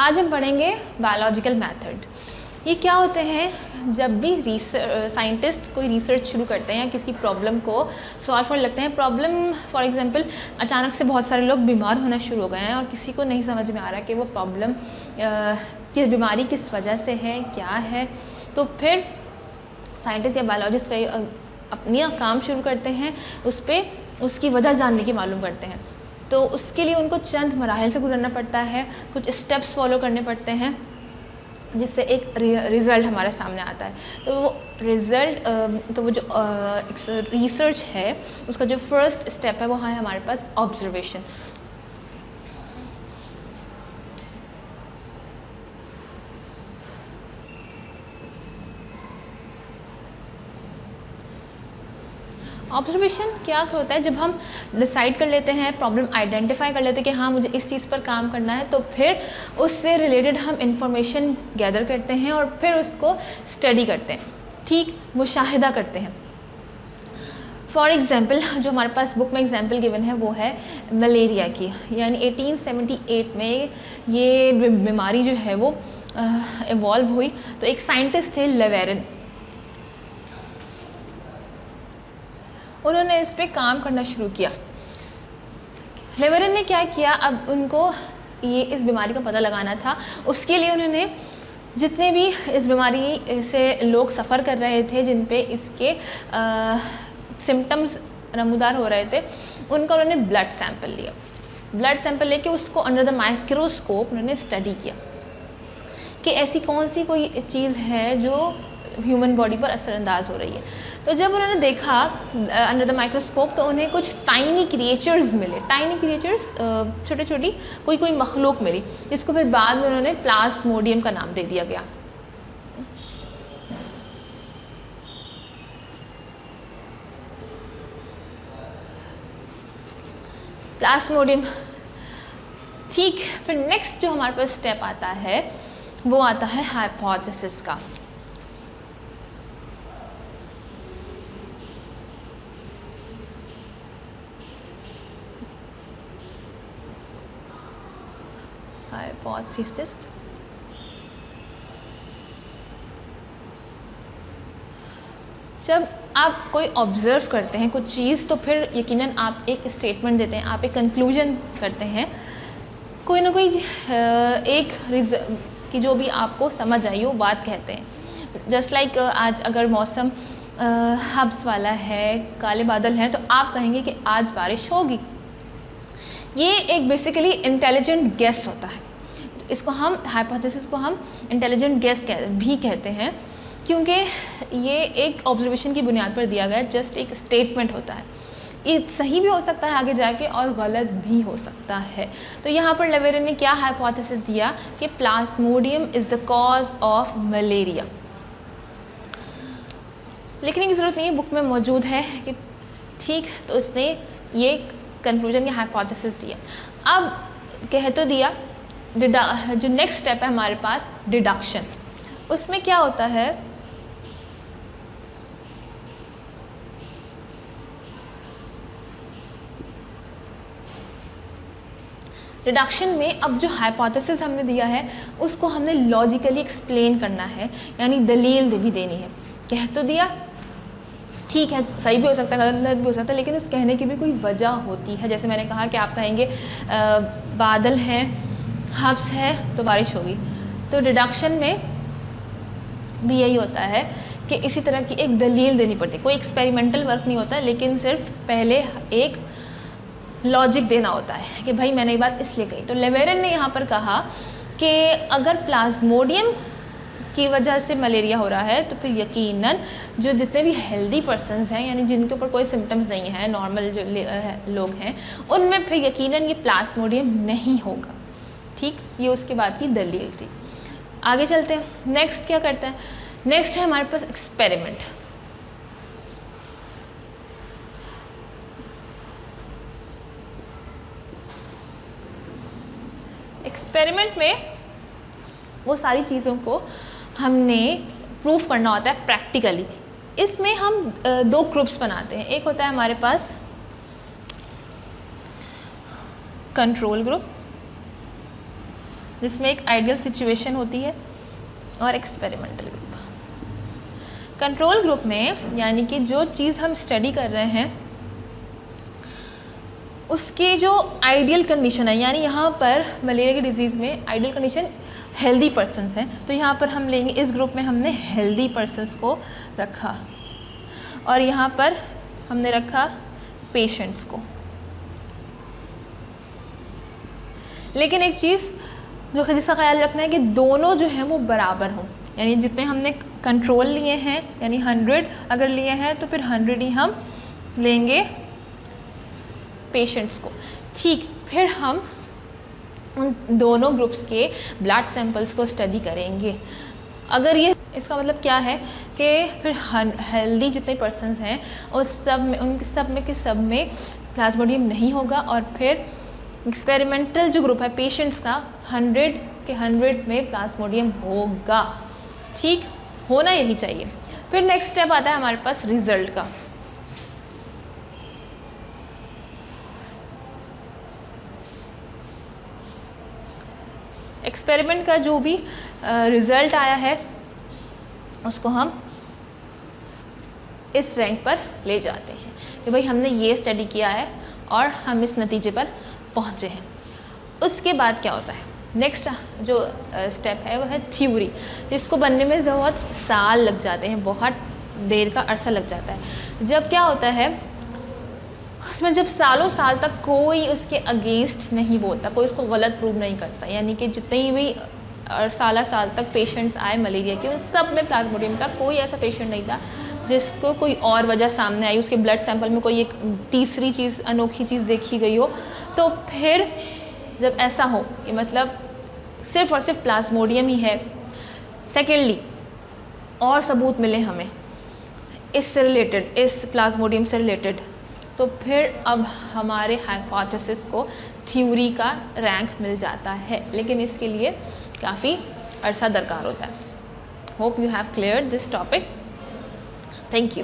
आज हम पढ़ेंगे बायोलॉजिकल मेथड। ये क्या होते हैं? जब भी साइंटिस्ट कोई रिसर्च शुरू करते हैं या किसी प्रॉब्लम को सॉल्व करने लगते हैं, प्रॉब्लम फॉर एग्जांपल अचानक से बहुत सारे लोग बीमार होना शुरू हो गए हैं और किसी को नहीं समझ में आ रहा कि वो प्रॉब्लम कि बीमारी किस वजह से है, क्या है, तो फिर साइंटिस्ट या बायोलॉजिस्ट का अपना काम शुरू करते हैं, उस पर उसकी वजह जानने की मालूम करते हैं। तो उसके लिए उनको चंद मराहिल से गुजरना पड़ता है, कुछ स्टेप्स फॉलो करने पड़ते हैं, जिससे एक रिज़ल्ट हमारे सामने आता है। तो वो रिज़ल्ट तो वो जो रिसर्च है उसका जो फर्स्ट स्टेप है वो है हमारे पास ऑब्जर्वेशन। ऑब्जर्वेशन क्या होता है? जब हम डिसाइड कर लेते हैं, प्रॉब्लम आइडेंटिफाई कर लेते हैं कि हाँ मुझे इस चीज़ पर काम करना है, तो फिर उससे रिलेटेड हम इंफॉर्मेशन गैदर करते हैं और फिर उसको स्टडी करते हैं, ठीक, मुशाहिदा करते हैं। फॉर एग्ज़ाम्पल जो हमारे पास बुक में एग्जाम्पल गिवन है वो है मलेरिया की, यानी 1878 में ये बीमारी जो है वो इवॉल्व हुई। तो एक साइंटिस्ट थे लेवेरिन, उन्होंने इस पे काम करना शुरू किया। लेवेरिन ने क्या किया, अब उनको ये इस बीमारी का पता लगाना था। उसके लिए उन्होंने जितने भी इस बीमारी से लोग सफ़र कर रहे थे, जिन पे इसके सिम्टम्स नमूदार हो रहे थे, उनका उन्होंने ब्लड सैंपल लिया। ब्लड सैंपल लेके उसको अंडर द माइक्रोस्कोप उन्होंने स्टडी किया कि ऐसी कौन सी कोई चीज़ है जो ह्यूमन बॉडी पर असरअंदाज हो रही है। तो जब उन्होंने देखा अंडर द माइक्रोस्कोप, तो उन्हें कुछ टाइनी क्रिएचर्स मिले। टाइनी क्रिएचर्स छोटे छोटी कोई मखलूक मिली, जिसको फिर बाद में उन्होंने प्लाज्मोडियम का नाम दे दिया गया। प्लाज्मोडियम, ठीक। फिर नेक्स्ट जो हमारे पास स्टेप आता है वो आता है हाइपोथेसिस का। हाइपोथेसिस जब आप कोई ऑब्जर्व करते हैं कुछ चीज़, तो फिर यकीनन आप एक स्टेटमेंट देते हैं, आप एक कंक्लूजन करते हैं, कोई ना कोई एक कि जो भी आपको समझ आई वो बात कहते हैं। जस्ट लाइक आज अगर मौसम हब्स वाला है, काले बादल हैं, तो आप कहेंगे कि आज बारिश होगी। ये एक बेसिकली इंटेलिजेंट गेस होता है। इसको हम हाइपोथेसिस को हम इंटेलिजेंट गेस भी कहते हैं, क्योंकि ये एक ऑब्जर्वेशन की बुनियाद पर दिया गया जस्ट एक स्टेटमेंट होता है। ये सही भी हो सकता है आगे जाके और गलत भी हो सकता है। तो यहाँ पर लेवेरिन ने क्या हाइपोथेसिस दिया कि Plasmodium is the cause of malaria. लिखने की ज़रूरत नहीं है, बुक में मौजूद है कि ठीक। तो उसने ये कंक्लूजन या हाइपोथेसिस दिया। अब कह तो दिया, जो नेक्स्ट स्टेप है हमारे पास डिडक्शन। उसमें क्या होता है, डिडक्शन में अब जो हाइपोथेसिस हमने दिया है उसको हमने लॉजिकली एक्सप्लेन करना है, यानी दलील भी देनी है। कह तो दिया, ठीक है, सही भी हो सकता है, गलत भी हो सकता है, लेकिन उस कहने की भी कोई वजह होती है। जैसे मैंने कहा कि आप कहेंगे बादल हैं, हब्स है, तो बारिश होगी। तो डिडक्शन में भी यही होता है कि इसी तरह की एक दलील देनी पड़ती है। कोई एक्सपेरिमेंटल वर्क नहीं होता, लेकिन सिर्फ पहले एक लॉजिक देना होता है कि भाई मैंने ये बात इसलिए कही। तो लेवेरिन ने यहाँ पर कहा कि अगर प्लाज्मोडियम की वजह से मलेरिया हो रहा है, तो फिर यकीनन जो जितने भी हेल्दी पर्सन्स हैं, यानी जिनके ऊपर कोई सिम्टम्स नहीं है, नॉर्मल जो लोग हैं, उनमें फिर यकीनन ये प्लाज्मोडियम नहीं होगा। ठीक, ये उसके बाद की दलील थी। आगे चलते हैं, नेक्स्ट क्या करते हैं? नेक्स्ट है हमारे पास एक्सपेरिमेंट। एक्सपेरिमेंट में वो सारी चीज़ों को हमने प्रूफ करना होता है प्रैक्टिकली। इसमें हम दो ग्रुप्स बनाते हैं। एक होता है हमारे पास कंट्रोल ग्रुप जिसमें एक आइडियल सिचुएशन होती है और एक्सपेरिमेंटल ग्रुप। कंट्रोल ग्रुप में यानी कि जो चीज़ हम स्टडी कर रहे हैं उसके जो आइडियल कंडीशन है, यानी यहाँ पर मलेरिया की डिजीज़ में आइडियल कंडीशन हेल्दी पर्सनस हैं, तो यहाँ पर हम लेंगे, इस ग्रुप में हमने हेल्दी पर्सनस को रखा और यहाँ पर हमने रखा पेशेंट्स को। लेकिन एक चीज़ जो जिसका ख्याल रखना है कि दोनों जो हैं वो बराबर हों, यानी जितने हमने कंट्रोल लिए हैं यानी 100 अगर लिए हैं तो फिर 100 ही हम लेंगे पेशेंट्स को। ठीक, फिर हम उन दोनों ग्रुप्स के ब्लड सैंपल्स को स्टडी करेंगे। अगर ये, इसका मतलब क्या है कि फिर हेल्दी जितने पर्सन्स हैं उस सब में, उनके सब में प्लाज्मोडियम नहीं होगा और फिर एक्सपेरिमेंटल जो ग्रुप है पेशेंट्स का 100 के 100 में प्लाज्मोडियम होगा। ठीक, होना यही चाहिए। फिर नेक्स्ट स्टेप आता है हमारे पास रिजल्ट का। एक्सपेरिमेंट का जो भी रिजल्ट आया है उसको हम इस रैंक पर ले जाते हैं कि भाई हमने ये स्टडी किया है और हम इस नतीजे पर पहुँचे हैं। उसके बाद क्या होता है, नेक्स्ट जो स्टेप है वो है थ्योरी, जिसको बनने में बहुत साल लग जाते हैं, बहुत देर का अरसा लग जाता है। जब क्या होता है उसमें, जब सालों साल तक कोई उसके अगेंस्ट नहीं बोलता, कोई उसको गलत प्रूव नहीं करता, यानी कि जितने भी साल तक पेशेंट्स आए मलेरिया के, उन सब में प्लाज्मोडियम था। कोई ऐसा पेशेंट नहीं था जिसको कोई और वजह सामने आई, उसके ब्लड सैंपल में कोई एक तीसरी चीज़, अनोखी चीज़ देखी गई हो। तो फिर जब ऐसा हो कि मतलब सिर्फ और सिर्फ प्लाज्मोडियम ही है, सेकेंडली और सबूत मिले हमें इससे रिलेटेड, इस प्लाज्मोडियम से रिलेटेड, तो फिर अब हमारे हाइपोथेसिस को थ्योरी का रैंक मिल जाता है। लेकिन इसके लिए काफ़ी अरसा दरकार होता है। Hope you have cleared this topic. Thank you.